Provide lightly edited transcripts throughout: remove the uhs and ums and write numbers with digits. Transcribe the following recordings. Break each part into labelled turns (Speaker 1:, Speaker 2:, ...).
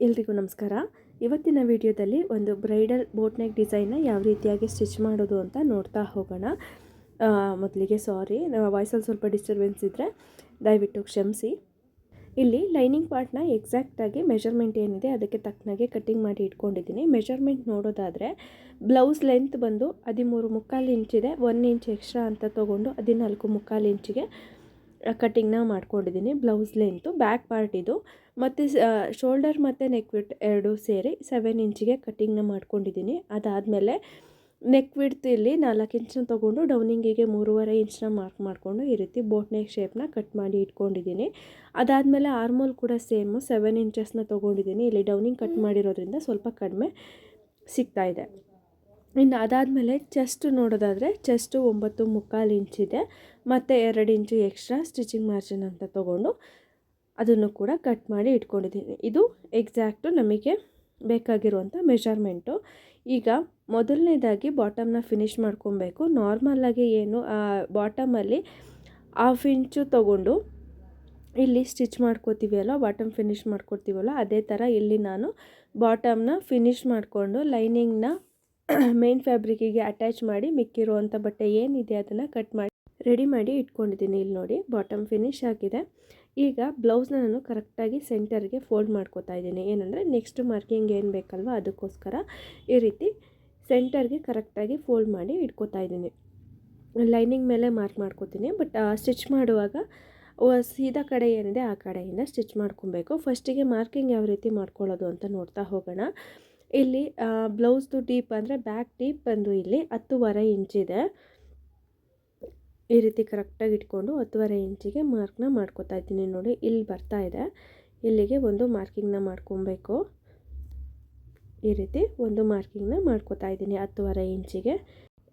Speaker 1: ಎಲ್ರಿಗೂ ನಮಸ್ಕಾರ. ಇವತ್ತಿನ ವಿಡಿಯೋದಲ್ಲಿ ಒಂದು ಬ್ರೈಡಲ್ ಬೋಟ್ ನೆಕ್ ಡಿಸೈನ್ನ ಯಾವ ರೀತಿಯಾಗಿ ಸ್ಟಿಚ್ ಮಾಡೋದು ಅಂತ ನೋಡ್ತಾ ಹೋಗೋಣ. ಮೊದಲಿಗೆ ಸಾರಿ, ವಾಯ್ಸಲ್ಲಿ ಸ್ವಲ್ಪ ಡಿಸ್ಟರ್ಬೆನ್ಸ್ ಇದ್ದರೆ ದಯವಿಟ್ಟು ಕ್ಷಮಿಸಿ. ಇಲ್ಲಿ ಲೈನಿಂಗ್ ಪಾರ್ಟ್ನ ಎಕ್ಸಾಕ್ಟಾಗಿ ಮೆಜರ್ಮೆಂಟ್ ಏನಿದೆ ಅದಕ್ಕೆ ತಕ್ಕನಾಗೆ ಕಟ್ಟಿಂಗ್ ಮಾಡಿ ಇಟ್ಕೊಂಡಿದ್ದೀನಿ. ಮೆಜರ್ಮೆಂಟ್ ನೋಡೋದಾದರೆ ಬ್ಲೌಸ್ ಲೆಂತ್ ಬಂದು 13.25 ಇಂಚಿದೆ. 1 ಇಂಚ್ ಎಕ್ಸ್ಟ್ರಾ ಅಂತ ತೊಗೊಂಡು 14.25 ಇಂಚಿಗೆ ಕಟ್ಟಿಂಗ್ನ ಮಾಡ್ಕೊಂಡಿದ್ದೀನಿ. ಬ್ಲೌಸ್ ಲೆಂತು ಬ್ಯಾಕ್ ಪಾರ್ಟ್ ಇದು, ಮತ್ತು ಶೋಲ್ಡರ್ ಮತ್ತು ನೆಕ್ ವಿಡ್ತ್ ಎರಡೂ ಸೇರಿ 7 ಇಂಚಿಗೆ ಕಟ್ಟಿಂಗ್ನ ಮಾಡ್ಕೊಂಡಿದ್ದೀನಿ. ಅದಾದಮೇಲೆ ನೆಕ್ ವಿಡ್ತ್ ಇಲ್ಲಿ 4 ಇಂಚನ್ನ ತೊಗೊಂಡು ಡೌನಿಂಗಿಗೆ 3.25 ಇಂಚನ್ನ ಮಾರ್ಕ್ ಮಾಡಿಕೊಂಡು ಈ ರೀತಿ ಬೋಟ್ ನೆಕ್ ಶೇಪ್ನ ಕಟ್ ಮಾಡಿ ಇಟ್ಕೊಂಡಿದ್ದೀನಿ. ಅದಾದಮೇಲೆ ಆರ್ಮೋಲ್ ಕೂಡ ಸೇಮು 7 ಇಂಚಸ್ನ ತೊಗೊಂಡಿದ್ದೀನಿ. ಇಲ್ಲಿ ಡೌನಿಂಗ್ ಕಟ್ ಮಾಡಿರೋದ್ರಿಂದ ಸ್ವಲ್ಪ ಕಡಿಮೆ ಸಿಗ್ತಾಯಿದೆ. ಇನ್ನು ಅದಾದಮೇಲೆ ಚೆಸ್ಟ್ ನೋಡೋದಾದರೆ ಚೆಸ್ಟು 9.25 ಇಂಚಿದೆ, ಮತ್ತು 2 ಇಂಚು ಎಕ್ಸ್ಟ್ರಾ ಸ್ಟಿಚಿಂಗ್ ಮಾರ್ಜಿನ್ ಅಂತ ತೊಗೊಂಡು ಅದನ್ನು ಕೂಡ ಕಟ್ ಮಾಡಿ ಇಟ್ಕೊಂಡಿದ್ದೀನಿ. ಇದು ಎಕ್ಸಾಕ್ಟು ನಮಗೆ ಬೇಕಾಗಿರುವಂಥ ಮೆಜರ್ಮೆಂಟು. ಈಗ ಮೊದಲನೇದಾಗಿ ಬಾಟಮ್ನ ಫಿನಿಷ್ ಮಾಡ್ಕೊಬೇಕು. ನಾರ್ಮಲಾಗಿ ಏನು ಬಾಟಮಲ್ಲಿ 1/2 ಇಂಚು ತೊಗೊಂಡು ಇಲ್ಲಿ ಸ್ಟಿಚ್ ಮಾಡ್ಕೋತೀವಿ ಅಲ್ಲ, ಬಾಟಮ್ ಫಿನಿಷ್ ಮಾಡ್ಕೊಡ್ತೀವಲ್ಲ, ಅದೇ ಥರ ಇಲ್ಲಿ ನಾನು ಬಾಟಮ್ನ ಫಿನಿಷ್ ಮಾಡಿಕೊಂಡು ಲೈನಿಂಗ್ನ ಮೇನ್ ಫ್ಯಾಬ್ರಿಕ್ಕಿಗೆ ಅಟ್ಯಾಚ್ ಮಾಡಿ ಮಿಕ್ಕಿರುವಂಥ ಬಟ್ಟೆ ಏನಿದೆ ಅದನ್ನು ಕಟ್ ಮಾಡಿ ರೆಡಿ ಮಾಡಿ ಇಟ್ಕೊಂಡಿದ್ದೀನಿ. ಇಲ್ಲಿ ನೋಡಿ ಬಾಟಮ್ ಫಿನಿಶ್ ಆಗಿದೆ. ಈಗ ಬ್ಲೌಸ್ನ ನಾನು ಕರೆಕ್ಟಾಗಿ ಸೆಂಟರ್ಗೆ ಫೋಲ್ಡ್ ಮಾಡ್ಕೋತಾ ಇದ್ದೀನಿ. ಏನಂದರೆ ನೆಕ್ಸ್ಟ್ ಮಾರ್ಕಿಂಗ್ ಏನು ಬೇಕಲ್ವ ಅದಕ್ಕೋಸ್ಕರ ಈ ರೀತಿ ಸೆಂಟರ್ಗೆ ಕರೆಕ್ಟಾಗಿ ಫೋಲ್ಡ್ ಮಾಡಿ ಇಟ್ಕೋತಾ ಇದ್ದೀನಿ. ಲೈನಿಂಗ್ ಮೇಲೆ ಮಾರ್ಕ್ ಮಾಡ್ಕೋತೀನಿ, ಬಟ್ ಸ್ಟಿಚ್ ಮಾಡುವಾಗ ಸೀದಾ ಕಡೆ ಏನಿದೆ ಆ ಕಡೆಯಿಂದ ಸ್ಟಿಚ್ ಮಾಡ್ಕೊಬೇಕು. ಫಸ್ಟಿಗೆ ಮಾರ್ಕಿಂಗ್ ಯಾವ ರೀತಿ ಮಾಡ್ಕೊಳ್ಳೋದು ಅಂತ ನೋಡ್ತಾ ಹೋಗೋಣ. ಇಲ್ಲಿ ಬ್ಲೌಸ್ದು ಡೀಪ್ ಅಂದರೆ ಬ್ಯಾಕ್ ಡೀಪ್ ಬಂದು ಇಲ್ಲಿ 10.25 ಇಂಚಿದೆ. ಈ ರೀತಿ ಕರೆಕ್ಟಾಗಿ ಇಟ್ಕೊಂಡು 10.25 ಇಂಚಿಗೆ ಮಾರ್ಕ್ನ ಮಾಡ್ಕೋತಾ ಇದ್ದೀನಿ. ನೋಡಿ ಇಲ್ಲಿ ಬರ್ತಾ ಇದೆ, ಇಲ್ಲಿಗೆ ಒಂದು ಮಾರ್ಕಿಂಗ್ನ ಮಾಡ್ಕೊಬೇಕು. ಈ ರೀತಿ ಒಂದು ಮಾರ್ಕಿಂಗ್ನ ಮಾಡ್ಕೋತಾ ಇದ್ದೀನಿ 10.25 ಇಂಚಿಗೆ.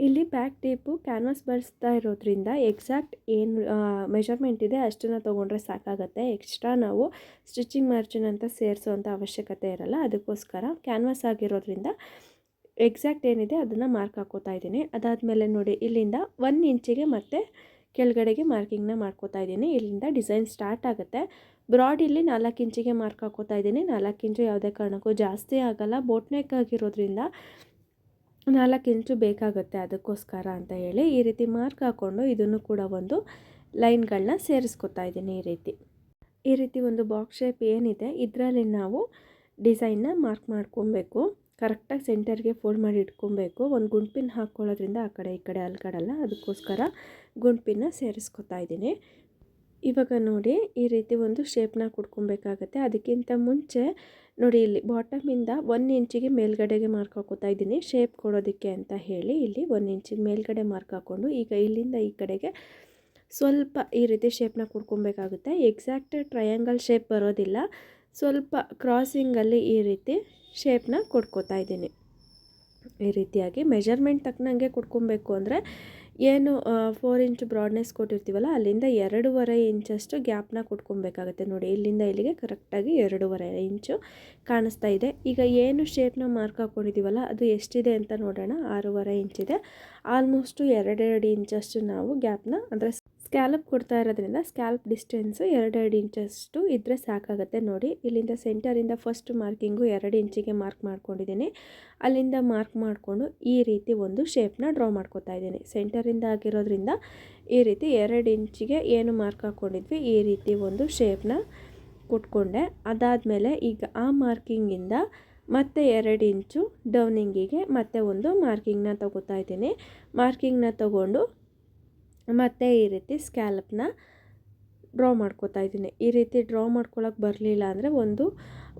Speaker 1: ಇಲ್ಲಿ ಬ್ಯಾಕ್ ಟೇಪು ಕ್ಯಾನ್ವಾಸ್ ಬಳಸ್ತಾ ಇರೋದ್ರಿಂದ ಎಕ್ಸಾಕ್ಟ್ ಏನು ಮೆಜರ್ಮೆಂಟ್ ಇದೆ ಅಷ್ಟನ್ನು ತೊಗೊಂಡ್ರೆ ಸಾಕಾಗತ್ತೆ. ಎಕ್ಸ್ಟ್ರಾ ನಾವು ಸ್ಟಿಚಿಂಗ್ ಮಾರ್ಜಿನ್ ಅಂತ ಸೇರಿಸೋವಂಥ ಅವಶ್ಯಕತೆ ಇರಲ್ಲ. ಅದಕ್ಕೋಸ್ಕರ ಕ್ಯಾನ್ವಾಸ್ ಆಗಿರೋದ್ರಿಂದ ಎಕ್ಸಾಕ್ಟ್ ಏನಿದೆ ಅದನ್ನು ಮಾರ್ಕ್ ಹಾಕೋತಾ ಇದ್ದೀನಿ. ಅದಾದಮೇಲೆ ನೋಡಿ ಇಲ್ಲಿಂದ 1 ಇಂಚಿಗೆ ಮತ್ತೆ ಕೆಳಗಡೆಗೆ ಮಾರ್ಕಿಂಗ್ನ ಮಾಡ್ಕೋತಾ ಇದ್ದೀನಿ. ಇಲ್ಲಿಂದ ಡಿಸೈನ್ ಸ್ಟಾರ್ಟ್ ಆಗುತ್ತೆ. ಬ್ರಾಡ್ ಇಲ್ಲಿ 4 ಇಂಚಿಗೆ ಮಾರ್ಕ್ ಹಾಕೋತಾ ಇದ್ದೀನಿ. 4 ಇಂಚು ಯಾವುದೇ ಕಾರಣಕ್ಕೂ ಜಾಸ್ತಿ ಆಗಲ್ಲ, ಬೋಟ್ ನೆಕ್ ಆಗಿರೋದ್ರಿಂದ 4 ಇಂಚು ಬೇಕಾಗುತ್ತೆ, ಅದಕ್ಕೋಸ್ಕರ ಅಂತ ಹೇಳಿ ಈ ರೀತಿ ಮಾರ್ಕ್ ಹಾಕ್ಕೊಂಡು ಇದನ್ನು ಕೂಡ ಒಂದು ಲೈನ್ಗಳನ್ನ ಸೇರಿಸ್ಕೊತಾ ಇದ್ದೀನಿ. ಈ ರೀತಿ ಒಂದು ಬಾಕ್ಸ್ ಶೇಪ್ ಏನಿದೆ ಇದರಲ್ಲಿ ನಾವು ಡಿಸೈನ್ನ ಮಾರ್ಕ್ ಮಾಡ್ಕೊಬೇಕು. ಕರೆಕ್ಟಾಗಿ ಸೆಂಟರ್ಗೆ ಫೋಲ್ಡ್ ಮಾಡಿ ಇಟ್ಕೊಬೇಕು. ಒಂದು ಗುಂಡ್ಪಿನ್ ಹಾಕ್ಕೊಳ್ಳೋದ್ರಿಂದ ಆ ಕಡೆ ಈ ಕಡೆ ಅಲ್ಗಡಲ್ಲ, ಅದಕ್ಕೋಸ್ಕರ ಗುಂಡ್ಪಿನ್ನ ಸೇರಿಸ್ಕೊತಾ ಇದ್ದೀನಿ. ಇವಾಗ ನೋಡಿ ಈ ರೀತಿ ಒಂದು ಶೇಪ್ನ ಕೊಡ್ಕೊಬೇಕಾಗತ್ತೆ. ಅದಕ್ಕಿಂತ ಮುಂಚೆ ನೋಡಿ ಇಲ್ಲಿ ಬಾಟಮಿಂದ 1 ಇಂಚಿಗೆ ಮೇಲ್ಗಡೆಗೆ ಮಾರ್ಕ್ ಹಾಕೋತಾ ಇದ್ದೀನಿ, ಶೇಪ್ ಕೊಡೋದಕ್ಕೆ ಅಂತ ಹೇಳಿ. ಇಲ್ಲಿ 1 ಇಂಚಿಗೆ ಮೇಲ್ಗಡೆ ಮಾರ್ಕ್ ಹಾಕ್ಕೊಂಡು ಈಗ ಇಲ್ಲಿಂದ ಈ ಕಡೆಗೆ ಸ್ವಲ್ಪ ಈ ರೀತಿ ಶೇಪ್ನ ಕೊಡ್ಕೊಬೇಕಾಗುತ್ತೆ. ಎಕ್ಸಾಕ್ಟ್ ಟ್ರಯಾಂಗಲ್ ಶೇಪ್ ಬರೋದಿಲ್ಲ, ಸ್ವಲ್ಪ ಕ್ರಾಸಿಂಗಲ್ಲಿ ಈ ರೀತಿ ಶೇಪ್ನ ಕೊಡ್ಕೋತಾ ಇದ್ದೀನಿ. ಈ ರೀತಿಯಾಗಿ ಮೆಜರ್ಮೆಂಟ್ ತಕ್ಕನಂಗೆ ಕೊಡ್ಕೊಬೇಕು. ಅಂದರೆ ಏನು 4 ಇಂಚ್ ಬ್ರಾಡ್ನೆಸ್ ಕೊಟ್ಟಿರ್ತೀವಲ್ಲ ಅಲ್ಲಿಂದ 2.25 ಇಂಚಷ್ಟು ಗ್ಯಾಪ್ನ ಕೊಟ್ಕೊಬೇಕಾಗುತ್ತೆ. ನೋಡಿ ಇಲ್ಲಿಂದ ಇಲ್ಲಿಗೆ ಕರೆಕ್ಟಾಗಿ 2.25 ಇಂಚು ಕಾಣಿಸ್ತಾ ಇದೆ. ಈಗ ಏನು ಶೇಪ್ನ ಮಾರ್ಕ್ ಹಾಕ್ಕೊಂಡಿದ್ದೀವಲ್ಲ ಅದು ಎಷ್ಟಿದೆ ಅಂತ ನೋಡೋಣ. 6.25 ಇಂಚಿದೆ. ಆಲ್ಮೋಸ್ಟು 2.5 ಇಂಚಷ್ಟು ನಾವು ಗ್ಯಾಪ್ನ, ಅಂದರೆ ಸ್ಕ್ಯಾಲಪ್ ಕೊಡ್ತಾ ಇರೋದ್ರಿಂದ ಸ್ಕ್ಯಾಲ್ಪ್ ಡಿಸ್ಟೆನ್ಸು 2.5 ಇಂಚಷ್ಟು ಇದ್ದರೆ ಸಾಕಾಗುತ್ತೆ. ನೋಡಿ ಇಲ್ಲಿಂದ ಸೆಂಟರಿಂದ ಫಸ್ಟ್ ಮಾರ್ಕಿಂಗು 2 ಇಂಚಿಗೆ ಮಾರ್ಕ್ ಮಾಡ್ಕೊಂಡಿದ್ದೀನಿ. ಅಲ್ಲಿಂದ ಮಾರ್ಕ್ ಮಾಡಿಕೊಂಡು ಈ ರೀತಿ ಒಂದು ಶೇಪ್ನ ಡ್ರಾ ಮಾಡ್ಕೋತಾ ಇದ್ದೀನಿ. ಸೆಂಟರಿಂದ ಆಗಿರೋದ್ರಿಂದ ಈ ರೀತಿ 2 ಇಂಚಿಗೆ ಏನು ಮಾರ್ಕ್ ಹಾಕ್ಕೊಂಡಿದ್ವಿ ಈ ರೀತಿ ಒಂದು ಶೇಪ್ನ ಕೊಟ್ಕೊಂಡೆ. ಅದಾದಮೇಲೆ ಈಗ ಆ ಮಾರ್ಕಿಂಗಿಂದ ಮತ್ತೆ 2 ಇಂಚು ಡೌನಿಂಗಿಗೆ ಮತ್ತೆ ಒಂದು ಮಾರ್ಕಿಂಗ್ನ ತೊಗೋತಾ ಇದ್ದೀನಿ. ಮಾರ್ಕಿಂಗ್ನ ತೊಗೊಂಡು ಮತ್ತು ಈ ರೀತಿ ಸ್ಕ್ಯಾಲಪ್ನ ಡ್ರಾ ಮಾಡ್ಕೋತಾ ಇದ್ದೀನಿ. ಈ ರೀತಿ ಡ್ರಾ ಮಾಡ್ಕೊಳ್ಳೋಕೆ ಬರಲಿಲ್ಲ ಅಂದರೆ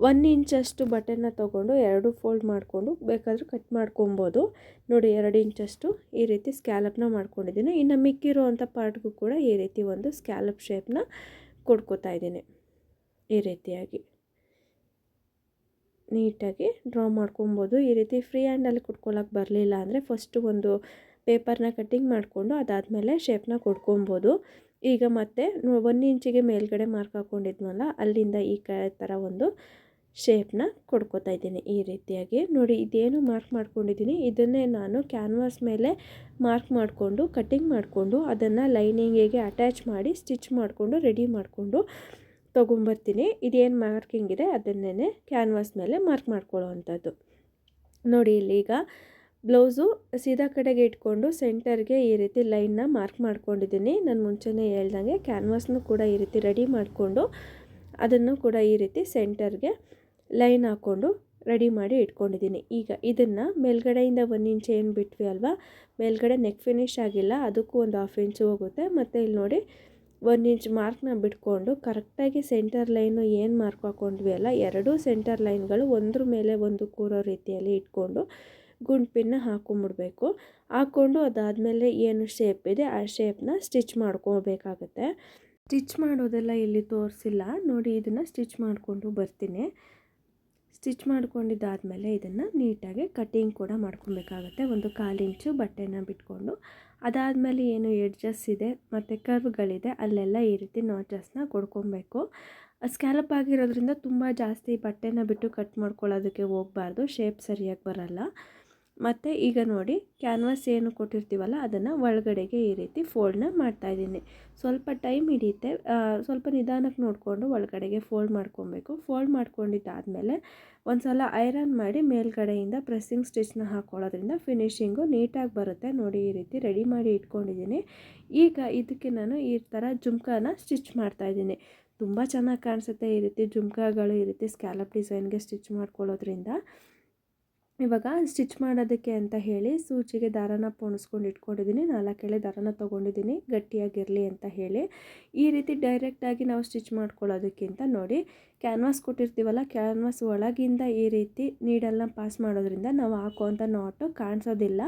Speaker 1: 1 ಇಂಚಷ್ಟು ಬಟನ್ನ ತೊಗೊಂಡು 2 ಫೋಲ್ಡ್ ಮಾಡಿಕೊಂಡು ಬೇಕಾದರೂ ಕಟ್ ಮಾಡ್ಕೊಬೋದು. ನೋಡಿ 2 ಇಂಚಷ್ಟು ಈ ರೀತಿ ಸ್ಕ್ಯಾಲಪ್ನ ಮಾಡ್ಕೊಂಡಿದ್ದೀನಿ. ಇನ್ನು ಮಿಕ್ಕಿರೋವಂಥ ಪಾರ್ಟ್ಗೂ ಕೂಡ ಈ ರೀತಿ ಒಂದು ಸ್ಕ್ಯಾಲಪ್ ಶೇಪ್ನ ಕೊಡ್ಕೋತಾ ಇದ್ದೀನಿ. ಈ ರೀತಿಯಾಗಿ ನೀಟಾಗಿ ಡ್ರಾ ಮಾಡ್ಕೊಬೋದು. ಈ ರೀತಿ ಫ್ರೀ ಹ್ಯಾಂಡಲ್ಲಿ ಕೊಟ್ಕೊಳ್ಳೋಕೆ ಬರಲಿಲ್ಲ ಅಂದರೆ ಫಸ್ಟು ಒಂದು ಪೇಪರ್ನ ಕಟ್ಟಿಂಗ್ ಮಾಡಿಕೊಂಡು ಅದಾದಮೇಲೆ ಶೇಪ್ನ ಕೊಡ್ಕೊಬೋದು. ಈಗ ಮತ್ತೆ 1 ಇಂಚಿಗೆ ಮೇಲ್ಗಡೆ ಮಾರ್ಕ್ ಹಾಕ್ಕೊಂಡಿದ್ವಲ್ಲ ಅಲ್ಲಿಂದ ಈ ಥರ ಒಂದು ಶೇಪ್ನ ಕೊಡ್ಕೋತಾ ಇದ್ದೀನಿ. ಈ ರೀತಿಯಾಗಿ ನೋಡಿ ಇದೇನು ಮಾರ್ಕ್ ಮಾಡ್ಕೊಂಡಿದ್ದೀನಿ ಇದನ್ನೇ ನಾನು ಕ್ಯಾನ್ವಾಸ್ ಮೇಲೆ ಮಾರ್ಕ್ ಮಾಡಿಕೊಂಡು ಕಟ್ಟಿಂಗ್ ಮಾಡಿಕೊಂಡು ಅದನ್ನು ಲೈನಿಂಗಿಗೆ ಅಟ್ಯಾಚ್ ಮಾಡಿ ಸ್ಟಿಚ್ ಮಾಡಿಕೊಂಡು ರೆಡಿ ಮಾಡಿಕೊಂಡು ತೊಗೊಂಬರ್ತೀನಿ. ಇದೇನು ಮಾರ್ಕಿಂಗ್ ಇದೆ ಅದನ್ನೇ ಕ್ಯಾನ್ವಾಸ್ ಮೇಲೆ ಮಾರ್ಕ್ ಮಾಡ್ಕೊಳ್ಳೋ ಅಂಥದ್ದು. ನೋಡಿ ಇಲ್ಲಿ ಈಗ ಬ್ಲೌಸು ಸೀದಾ ಕಡೆಗೆ ಇಟ್ಕೊಂಡು ಸೆಂಟರ್ಗೆ ಈ ರೀತಿ ಲೈನ್ನ ಮಾರ್ಕ್ ಮಾಡ್ಕೊಂಡಿದ್ದೀನಿ. ನಾನು ಮುಂಚೆನೇ ಹೇಳ್ದಂಗೆ ಕ್ಯಾನ್ವಾಸ್ನು ಕೂಡ ಈ ರೀತಿ ರೆಡಿ ಮಾಡಿಕೊಂಡು ಅದನ್ನು ಕೂಡ ಈ ರೀತಿ ಸೆಂಟರ್ಗೆ ಲೈನ್ ಹಾಕ್ಕೊಂಡು ರೆಡಿ ಮಾಡಿ ಇಟ್ಕೊಂಡಿದ್ದೀನಿ. ಈಗ ಇದನ್ನು ಮೇಲ್ಗಡೆಯಿಂದ 1 ಇಂಚ್ ಏನು ಬಿಟ್ವಿ ಅಲ್ವಾ, ಮೇಲ್ಗಡೆ ನೆಕ್ ಫಿನಿಶ್ ಆಗಿಲ್ಲ, ಅದಕ್ಕೂ ಒಂದು 1/2 ಇಂಚು ಹೋಗುತ್ತೆ. ಮತ್ತು ಇಲ್ಲಿ ನೋಡಿ 1 ಇಂಚ್ ಮಾರ್ಕ್ನ ಬಿಟ್ಕೊಂಡು ಕರೆಕ್ಟಾಗಿ ಸೆಂಟರ್ ಲೈನು ಏನು ಮಾರ್ಕ್ ಹಾಕ್ಕೊಂಡ್ವಿ ಅಲ್ಲ, ಎರಡೂ ಸೆಂಟರ್ ಲೈನ್ಗಳು ಒಂದ್ರ ಮೇಲೆ ಒಂದು ಕೂರೋ ರೀತಿಯಲ್ಲಿ ಇಟ್ಕೊಂಡು ಗುಂಡ್ಪಿನ್ನ ಹಾಕ್ಕೊಂಬಿಡ್ಬೇಕು. ಹಾಕ್ಕೊಂಡು ಅದಾದಮೇಲೆ ಏನು ಶೇಪ್ ಇದೆ ಆ ಶೇಪ್ನ ಸ್ಟಿಚ್ ಮಾಡ್ಕೋಬೇಕಾಗತ್ತೆ. ಸ್ಟಿಚ್ ಮಾಡೋದೆಲ್ಲ ಇಲ್ಲಿ ತೋರಿಸಿಲ್ಲ ನೋಡಿ, ಇದನ್ನು ಸ್ಟಿಚ್ ಮಾಡಿಕೊಂಡು ಬರ್ತೀನಿ. ಸ್ಟಿಚ್ ಮಾಡ್ಕೊಂಡಿದ್ದಾದಮೇಲೆ ಇದನ್ನು ನೀಟಾಗಿ ಕಟ್ಟಿಂಗ್ ಕೂಡ ಮಾಡ್ಕೊಬೇಕಾಗತ್ತೆ. ಒಂದು 1/4 ಇಂಚು ಬಟ್ಟೆನ ಬಿಟ್ಕೊಂಡು ಅದಾದಮೇಲೆ ಏನು ಎಡ್ಜಸ್ ಇದೆ ಮತ್ತು ಕರ್ವ್ಗಳಿದೆ ಅಲ್ಲೆಲ್ಲ ಈ ರೀತಿ ನಾಚಸ್ನ ಕೊಡ್ಕೊಬೇಕು. ಸ್ಕ್ಯಾಲಪ್ ಆಗಿರೋದ್ರಿಂದ ತುಂಬ ಜಾಸ್ತಿ ಬಟ್ಟೆನ ಬಿಟ್ಟು ಕಟ್ ಮಾಡ್ಕೊಳ್ಳೋದಕ್ಕೆ ಹೋಗಬಾರ್ದು, ಶೇಪ್ ಸರಿಯಾಗಿ ಬರಲ್ಲ. ಮತ್ತು ಈಗ ನೋಡಿ ಕ್ಯಾನ್ವಾಸ್ ಏನು ಕೊಟ್ಟಿರ್ತೀವಲ್ಲ ಅದನ್ನು ಒಳಗಡೆಗೆ ಈ ರೀತಿ ಫೋಲ್ಡ್ನ ಮಾಡ್ತಾಯಿದ್ದೀನಿ. ಸ್ವಲ್ಪ ಟೈಮ್ ಹಿಡಿಯುತ್ತೆ, ಸ್ವಲ್ಪ ನಿಧಾನಕ್ಕೆ ನೋಡಿಕೊಂಡು ಒಳಗಡೆಗೆ ಫೋಲ್ಡ್ ಮಾಡ್ಕೊಬೇಕು. ಫೋಲ್ಡ್ ಮಾಡ್ಕೊಂಡಿದ್ದಾದಮೇಲೆ ಒಂದು ಸಲ ಐರನ್ ಮಾಡಿ ಮೇಲ್ಗಡೆಯಿಂದ ಪ್ರೆಸ್ಸಿಂಗ್ ಸ್ಟಿಚ್ನ ಹಾಕ್ಕೊಳ್ಳೋದ್ರಿಂದ ಫಿನಿಶಿಂಗು ನೀಟಾಗಿ ಬರುತ್ತೆ. ನೋಡಿ ಈ ರೀತಿ ರೆಡಿ ಮಾಡಿ ಇಟ್ಕೊಂಡಿದ್ದೀನಿ. ಈಗ ಇದಕ್ಕೆ ನಾನು ಈ ಥರ ಜುಮ್ಕಾನ ಸ್ಟಿಚ್ ಮಾಡ್ತಾಯಿದ್ದೀನಿ. ತುಂಬ ಚೆನ್ನಾಗಿ ಕಾಣಿಸುತ್ತೆ ಈ ರೀತಿ ಜುಮ್ಕಾಗಳು ಈ ರೀತಿ ಸ್ಕ್ಯಾಲಪ್ ಡಿಸೈನ್ಗೆ ಸ್ಟಿಚ್ ಮಾಡ್ಕೊಳ್ಳೋದ್ರಿಂದ. ಇವಾಗ ಸ್ಟಿಚ್ ಮಾಡೋದಕ್ಕೆ ಅಂತ ಹೇಳಿ ಸೂಚಿಗೆ ದಾರನ ಪೋಣಿಸ್ಕೊಂಡು ಇಟ್ಕೊಂಡಿದ್ದೀನಿ. 4 ಎಳೆ ದಾರನ ತೊಗೊಂಡಿದ್ದೀನಿ ಗಟ್ಟಿಯಾಗಿರಲಿ ಅಂತ ಹೇಳಿ. ಈ ರೀತಿ ಡೈರೆಕ್ಟಾಗಿ ನಾವು ಸ್ಟಿಚ್ ಮಾಡ್ಕೊಳ್ಳೋದಕ್ಕಿಂತ ನೋಡಿ ಕ್ಯಾನ್ವಾಸ್ ಕೊಟ್ಟಿರ್ತೀವಲ್ಲ, ಕ್ಯಾನ್ವಾಸ್ ಒಳಗಿಂದ ಈ ರೀತಿ ನೀಡಲ್ನ ಪಾಸ್ ಮಾಡೋದ್ರಿಂದ ನಾವು ಹಾಕುವಂಥ ನಾಟು ಕಾಣಿಸೋದಿಲ್ಲ,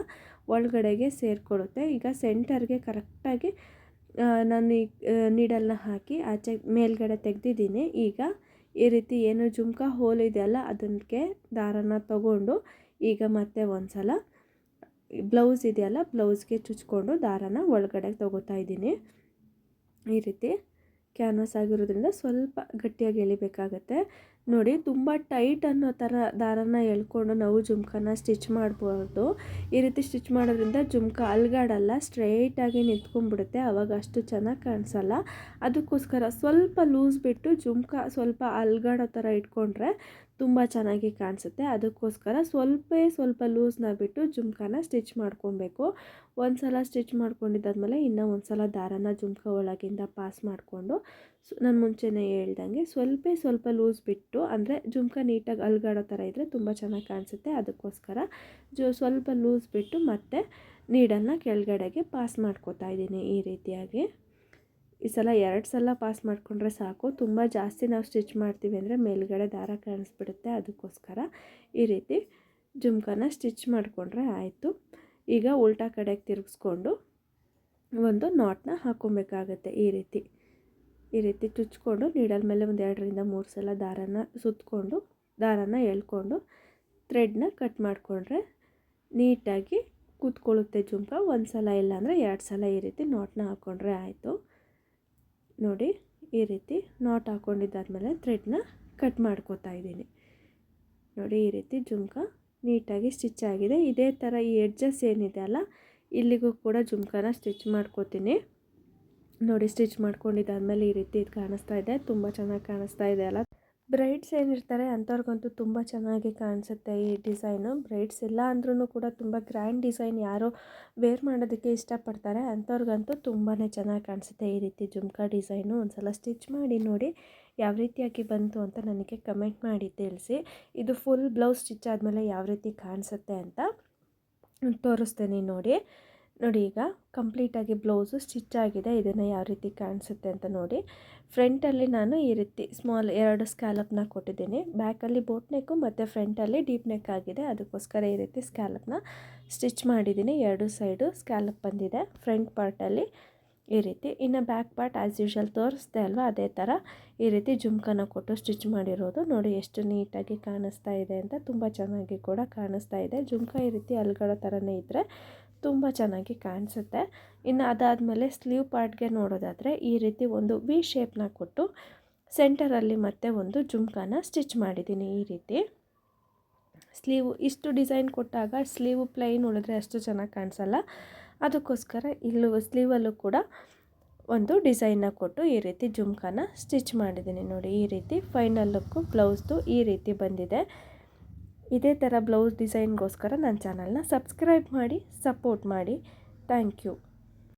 Speaker 1: ಒಳಗಡೆಗೆ ಸೇರಿಕೊಳ್ಳುತ್ತೆ. ಈಗ ಸೆಂಟರ್ಗೆ ಕರೆಕ್ಟಾಗಿ ನಾನು ಈ ನೀಡಲ್ನ ಹಾಕಿ ಆಚೆ ಮೇಲ್ಗಡೆ ತೆಗೆದಿದ್ದೀನಿ. ಈಗ ಈ ರೀತಿ ಏನು ಜುಮ್ಕಾ ಹೋಲ್ ಇದೆಯಲ್ಲ ಅದಕ್ಕೆ ದಾರನ ತಗೊಂಡು ಈಗ ಮತ್ತೆ ಒಂದು ಸಲ ಬ್ಲೌಸ್ ಇದೆಯಲ್ಲ ಬ್ಲೌಸ್ಗೆ ಚುಚ್ಕೊಂಡು ದಾರನ ಒಳಗಡೆ ತೊಗೋತಾ ಇದ್ದೀನಿ. ಈ ರೀತಿ ಕ್ಯಾನ್ವಾಸ್ ಆಗಿರೋದ್ರಿಂದ ಸ್ವಲ್ಪ ಗಟ್ಟಿಯಾಗಿ ಎಳಿಬೇಕಾಗತ್ತೆ. ನೋಡಿ ತುಂಬ ಟೈಟ್ ಅನ್ನೋ ಥರ ದಾರನ ಎಳ್ಕೊಂಡು ನಾವು ಜುಮ್ಕಾನ ಸ್ಟಿಚ್ ಮಾಡ್ಬೋದು. ಈ ರೀತಿ ಸ್ಟಿಚ್ ಮಾಡೋದ್ರಿಂದ ಜುಮ್ಕಾ ಅಲ್ಗಾಡಲ್ಲ, ಸ್ಟ್ರೈಟಾಗಿ ನಿಂತ್ಕೊಂಡ್ಬಿಡುತ್ತೆ, ಆವಾಗ ಅಷ್ಟು ಚೆನ್ನಾಗಿ ಕಾಣಿಸಲ್ಲ. ಅದಕ್ಕೋಸ್ಕರ ಸ್ವಲ್ಪ ಲೂಸ್ ಬಿಟ್ಟು ಜುಮ್ಕಾ ಸ್ವಲ್ಪ ಅಲ್ಗಾಡೋ ಥರ ಇಟ್ಕೊಂಡ್ರೆ ತುಂಬ ಚೆನ್ನಾಗಿ ಕಾಣಿಸುತ್ತೆ. ಅದಕ್ಕೋಸ್ಕರ ಸ್ವಲ್ಪ ಲೂಸ್ನ ಬಿಟ್ಟು ಜುಮ್ಕಾನ ಸ್ಟಿಚ್ ಮಾಡ್ಕೊಬೇಕು. ಒಂದು ಸಲ ಸ್ಟಿಚ್ ಮಾಡ್ಕೊಂಡಿದ್ದಾದಮೇಲೆ ಇನ್ನೂ ಒಂದು ಸಲ ದಾರನ ಜುಮ್ಕಾ ಒಳಗಿಂದ ಪಾಸ್ ಮಾಡಿಕೊಂಡು ನಾನು ಮುಂಚೆನೇ ಹೇಳ್ದಂಗೆ ಸ್ವಲ್ಪ ಲೂಸ್ ಬಿಟ್ಟು, ಅಂದರೆ ಜುಮ್ಕಾ ನೀಟಾಗಿ ಅಲ್ಗಾಡೋ ಥರ ಇದ್ದರೆ ತುಂಬ ಚೆನ್ನಾಗಿ ಕಾಣಿಸುತ್ತೆ. ಅದಕ್ಕೋಸ್ಕರ ಸ್ವಲ್ಪ ಲೂಸ್ ಬಿಟ್ಟು ಮತ್ತೆ ನೀಡನ್ನು ಕೆಳಗಡೆಗೆ ಪಾಸ್ ಮಾಡ್ಕೋತಾ ಇದ್ದೀನಿ. ಈ ರೀತಿಯಾಗಿ ಈ ಸಲ 2 ಸಲ ಪಾಸ್ ಮಾಡಿಕೊಂಡ್ರೆ ಸಾಕು. ತುಂಬ ಜಾಸ್ತಿ ನಾವು ಸ್ಟಿಚ್ ಮಾಡ್ತೀವಿ ಅಂದರೆ ಮೇಲ್ಗಡೆ ದಾರ ಕಾಣಿಸ್ಬಿಡುತ್ತೆ. ಅದಕ್ಕೋಸ್ಕರ ಈ ರೀತಿ ಜುಮ್ಕಾನ ಸ್ಟಿಚ್ ಮಾಡಿಕೊಂಡ್ರೆ ಆಯಿತು. ಈಗ ಉಲ್ಟಾ ಕಡೆಗೆ ತಿರುಗಿಸ್ಕೊಂಡು ಒಂದು ನಾಟ್ನ ಹಾಕ್ಕೊಬೇಕಾಗತ್ತೆ. ಈ ರೀತಿ ಚುಚ್ಕೊಂಡು ನೀಡಲ್ ಮೇಲೆ ಒಂದು 2 ರಿಂದ 3 ಸಲ ದಾರನ ಸುತ್ತಕೊಂಡು ದಾರನ ಎಳ್ಕೊಂಡು ಥ್ರೆಡ್ನ ಕಟ್ ಮಾಡಿಕೊಂಡ್ರೆ ನೀಟಾಗಿ ಕೂತ್ಕೊಳ್ಳುತ್ತೆ ಜುಮ್ಕಾ. 1 ಸಲ ಇಲ್ಲಾಂದರೆ 2 ಸಲ ಈ ರೀತಿ ನಾಟ್ನ ಹಾಕ್ಕೊಂಡ್ರೆ ಆಯಿತು. ನೋಡಿ ಈ ರೀತಿ ನಾಟ್ ಹಾಕ್ಕೊಂಡಿದ್ದಾದಮೇಲೆ ಥ್ರೆಡ್ನ ಕಟ್ ಮಾಡ್ಕೋತಾ ಇದ್ದೀನಿ. ನೋಡಿ ಈ ರೀತಿ ಜುಮ್ಕಾ ನೀಟಾಗಿ ಸ್ಟಿಚ್ ಆಗಿದೆ. ಇದೇ ಥರ ಈ ಎಡ್ಜಸ್ ಏನಿದೆ ಅಲ್ಲ ಇಲ್ಲಿಗೂ ಕೂಡ ಜುಮ್ಕಾನ ಸ್ಟಿಚ್ ಮಾಡ್ಕೋತೀನಿ. ನೋಡಿ ಸ್ಟಿಚ್ ಮಾಡ್ಕೊಂಡಿದ್ದಾದಮೇಲೆ ಈ ರೀತಿ ಇದು ಕಾಣಿಸ್ತಾ ಇದೆ, ತುಂಬ ಚೆನ್ನಾಗಿ ಕಾಣಿಸ್ತಾ ಇದೆ ಅಲ್ಲ. ಬ್ರೈಡ್ಸ್ ಏನಿರ್ತಾರೆ ಅಂಥವ್ರಿಗಂತೂ ತುಂಬ ಚೆನ್ನಾಗಿ ಕಾಣಿಸುತ್ತೆ ಈ ಡಿಸೈನು. ಬ್ರೈಡ್ಸ್ ಇಲ್ಲ ಅಂದ್ರೂ ಕೂಡ ತುಂಬ ಗ್ರ್ಯಾಂಡ್ ಡಿಸೈನ್ ಯಾರೋ ವೇರ್ ಮಾಡೋದಕ್ಕೆ ಇಷ್ಟಪಡ್ತಾರೆ ಅಂಥವ್ರಿಗಂತೂ ತುಂಬಾ ಚೆನ್ನಾಗಿ ಕಾಣಿಸುತ್ತೆ ಈ ರೀತಿ ಜುಮ್ಕಾ ಡಿಸೈನು. ಒಂದು ಸಲ ಸ್ಟಿಚ್ ಮಾಡಿ ನೋಡಿ ಯಾವ ರೀತಿಯಾಗಿ ಬಂತು ಅಂತ ನನಗೆ ಕಮೆಂಟ್ ಮಾಡಿ ತಿಳಿಸಿ. ಇದು ಫುಲ್ ಬ್ಲೌಸ್ ಸ್ಟಿಚ್ ಆದಮೇಲೆ ಯಾವ ರೀತಿ ಕಾಣಿಸುತ್ತೆ ಅಂತ ತೋರಿಸ್ತೇನೆ. ನೋಡಿ ಈಗ ಕಂಪ್ಲೀಟಾಗಿ ಬ್ಲೌಸು ಸ್ಟಿಚ್ ಆಗಿದೆ. ಇದನ್ನು ಯಾವ ರೀತಿ ಕಾಣಿಸುತ್ತೆ ಅಂತ ನೋಡಿ. ಫ್ರಂಟಲ್ಲಿ ನಾನು ಈ ರೀತಿ ಸ್ಮಾಲ್ 2 ಸ್ಕ್ಯಾಲಪ್ನ ಕೊಟ್ಟಿದ್ದೀನಿ. ಬ್ಯಾಕಲ್ಲಿ ಬೋಟ್ ನೆಕ್ಕು ಮತ್ತು ಫ್ರಂಟಲ್ಲಿ ಡೀಪ್ ನೆಕ್ ಆಗಿದೆ. ಅದಕ್ಕೋಸ್ಕರ ಈ ರೀತಿ ಸ್ಕ್ಯಾಲಪ್ನ ಸ್ಟಿಚ್ ಮಾಡಿದ್ದೀನಿ. 2 ಸೈಡು ಸ್ಕ್ಯಾಲಪ್ ಬಂದಿದೆ ಫ್ರಂಟ್ ಪಾರ್ಟಲ್ಲಿ ಈ ರೀತಿ. ಇನ್ನು ಬ್ಯಾಕ್ ಪಾರ್ಟ್ ಆ್ಯಸ್ ಯೂಶುವಲ್ ತೋರಿಸ್ದೆ ಅಲ್ವಾ, ಅದೇ ಥರ ಈ ರೀತಿ ಜುಮ್ಕನ ಕೊಟ್ಟು ಸ್ಟಿಚ್ ಮಾಡಿರೋದು. ನೋಡಿ ಎಷ್ಟು ನೀಟಾಗಿ ಕಾಣಿಸ್ತಾ ಇದೆ ಅಂತ, ತುಂಬ ಚೆನ್ನಾಗಿ ಕೂಡ ಕಾಣಿಸ್ತಾ ಇದೆ. ಜುಮ್ಕಾ ಈ ರೀತಿ ಅಲ್ಗಾಡೋ ಥರನೇ ಇದ್ದರೆ ತುಂಬ ಚೆನ್ನಾಗಿ ಕಾಣಿಸುತ್ತೆ. ಇನ್ನು ಅದಾದಮೇಲೆ ಸ್ಲೀವ್ ಪಾರ್ಟ್ಗೆ ನೋಡೋದಾದರೆ ಈ ರೀತಿ ಒಂದು ವಿ ಶೇಪ್ನ ಕೊಟ್ಟು ಸೆಂಟರಲ್ಲಿ ಮತ್ತೆ ಒಂದು ಜುಮ್ಕಾನ ಸ್ಟಿಚ್ ಮಾಡಿದ್ದೀನಿ. ಈ ರೀತಿ ಸ್ಲೀವ್ ಇಷ್ಟು ಡಿಸೈನ್ ಕೊಟ್ಟಾಗ ಸ್ಲೀವ್ ಪ್ಲೈನ್ ಉಳಿದ್ರೆ ಅಷ್ಟು ಚೆನ್ನಾಗಿ ಕಾಣಿಸಲ್ಲ. ಅದಕ್ಕೋಸ್ಕರ ಇಲ್ಲೂ ಸ್ಲೀವಲ್ಲೂ ಕೂಡ ಒಂದು ಡಿಸೈನ್ನ ಕೊಟ್ಟು ಈ ರೀತಿ ಜುಮ್ಕಾನ ಸ್ಟಿಚ್ ಮಾಡಿದ್ದೀನಿ ನೋಡಿ. ಈ ರೀತಿ ಫೈನಲ್ ಲುಕ್ಕು ಬ್ಲೌಸ್ದು ಈ ರೀತಿ ಬಂದಿದೆ. ಇದೇ ಥರ ಬ್ಲೌಸ್ ಡಿಸೈನ್ಗೋಸ್ಕರ ನನ್ನ ಚಾನಲ್ನ ಸಬ್ಸ್ಕ್ರೈಬ್ ಮಾಡಿ ಸಪೋರ್ಟ್ ಮಾಡಿ. Thank you.